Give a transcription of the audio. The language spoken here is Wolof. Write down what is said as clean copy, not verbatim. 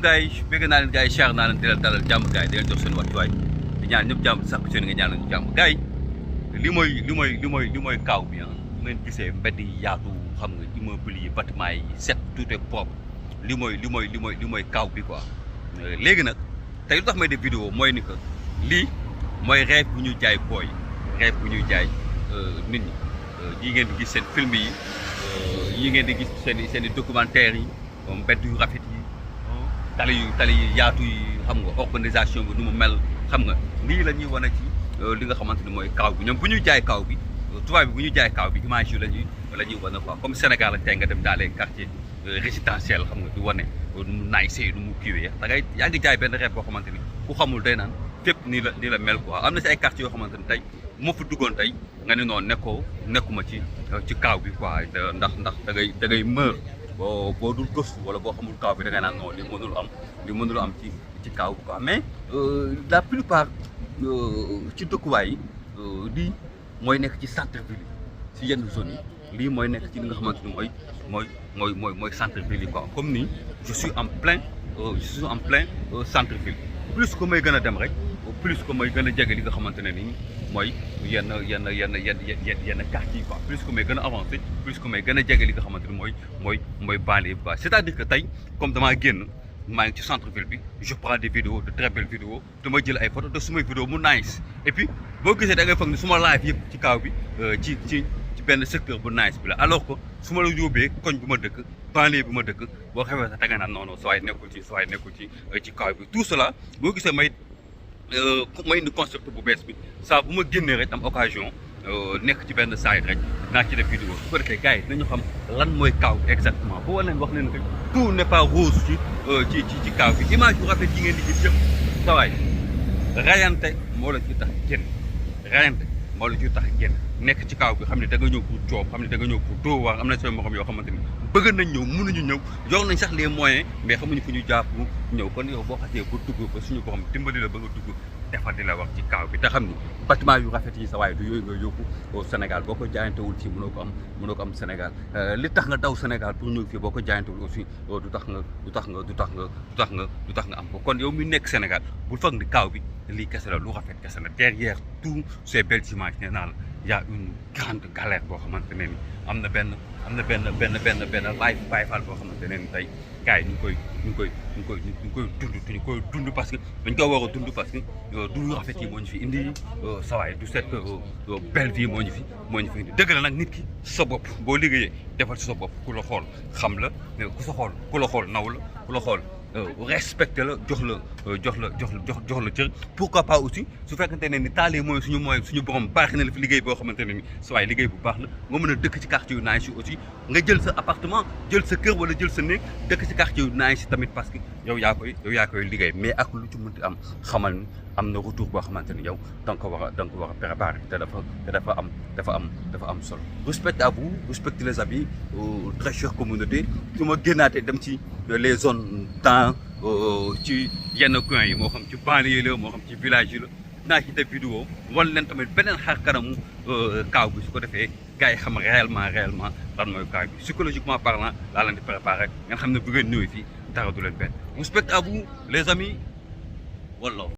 gars yi bëgg naa leen gars yi cher naa leen di leen dalal jàmm gars yi di leen jox seen wàccuwaay di ñaan ñëpp jàmm sax seen nga ñaanal ñu jàmm gars yi li mooy kaaw bi ah bu ngeen gisee mbedd yi yaatu xam nga immeuble yi bâtiment yi set tout est propre li mooy kaaw bi quoi léegi nag tey lu tax may def vidéo mooy ni que lii mooy rêve bu ñuy jaay booy rêve bu ñuy jaay nit ñi yi ngeen di gis seen film yi ngeen di gis seen i documentaire yi mbedd yu rafet yi tali yi yaatu yi xam nga organisation bi nu mu mel xam nga lii la ñuy wane ci li nga xamante ni mooy kaaw bi ñoom bu ñuy jaay kaaw bi tubaab bi bu ñuy jaay kaaw bi image yi la ñuy wane quoi comme Sénégal ak tey nga dem dans les quartiers résidentiels xam nga di wane nu mu naay see nu mu kiiwee da ngay yaa ngi jaay benn rêve boo xamante ni ku xamul day naan fépp nii la mel quoi am na si ay quartiers yoo xamante ni tey moo fa duggoon tey nga ne noonu nekkuma ci kaaw bi quoi ndax da ngay mër boo dul gëstu wala boo xamul kaaw bi da ngay naan non li mënul am ci kaaw bi quoi mais la plupart ci dëkkuwaay yi lii mooy nekk ci centre ville yi si yenn zones yi lii mooy nekk ci li nga xamante ni mooy centre ville yi quoi comme nii je suis en plein centre ville plus que may gën a dem rek plus que may gën a jege li nga xamante ne nii mooy yenn quartier yi quoi plus que may gën a avancé plus que may gën a jege li nga xamante ni mooy banlieue bi quoi c'est-à-dire que tey comme damaa génn maa ngi ci centre ville bi je prends des vidéos de très belles vidéos dama jël ay photos de sumay vidéo mu nice et puis boo gisee da ngay foog ni suma live yëpp ci kaaw bi ci benn secteur bu nice bi la alors que su ma la yóbbee koñ bu ma dëkk banlieue bi ma dëkk boo xamee sax da nga naan non soo waay nekkul ci kaaw bi tout cela boo gisee may indi concept bu bees bi saa bu ma génnee rek am occasion nekk ci benn site rek naa ci def vidéo su ko defee gars yi dinañu xam lan mooy kaaw exactement boo leen wax leen rek tout n'est pas rose ci kaaw bi image bu rafet yi ngeen di gis yëpp sawaay rayante moo la ci tax génn nekk ci kaaw bi xam ne da nga ñëw pour coob xam ne da nga ñëw pour dóor waar am na seen morom yoo xamante ni bëgg nañ ñëw mënuñu ñëw yor nañ sax les moyens mais xamuñu fu ñu jàpp ñëw kon yow boo xasee ba dugg ba suñu borom dimbali la ba nga dugg defar di la wax ci kaaw bi te xam ni bâtiment yu rafet yi sa waaye du yooyu nga yóbbu au Sénégal boo ko jaayantewul fii mënoo ko am Sénégal li tax nga daw Sénégal pour ñëw fii boo ko jaayantewul aussi du tax nga am ko kon yow mi nekk Sénégal bul foog ni kaaw bi lii kese la lu rafet kese la derrière tous ces belles images nee naa la y a une grande galère boo xamante ne ni am na benn live bayfal boo xamante ne ni tey gars yi ñu ngi koy dund parce que dañ ko war a dund parce que du rafet yi moo ñu fi indi sawaay du cette belle vie moo ñu fi indi dëgg la nag nit ki sa bopp boo liggéeyee defal ci sa bopp ku la xool xam la ku la xool naw la ku la xool respecté la jox la cër pourquoi pas aussi su fekkente ne ni taalee mooy suñu borom baax na la fi liggéey boo xamante ne ni sawaay liggéey bu baax la nga mën a dëkk ci quartier yu nice yi aussi nga jël sa appartement jël sa kër wala jël sa néeg dëkk ci quartier yu nice yi tamit parce que yow yaa koy liggéey mais ak lu ci mënti am xamal ni am na retour boo xamante ni yow da nga ko war a préparer te dafa am solo respect à vous respectez les amis très chère communauté su ma génnaatee dem ci les zones ci yenn coins yi moo xam ci banlieue la moo xam ci village yi la naa ci def vidéo wan leen tamit beneen xar kanamu kaaw bi su ko defee gars yi xam réellement lan mooy kaaw bi psychologiquement parlant laa leen di préparer nga xam ne bu ngeen ñëwee fii dara du leen benn respect à vous les amis wala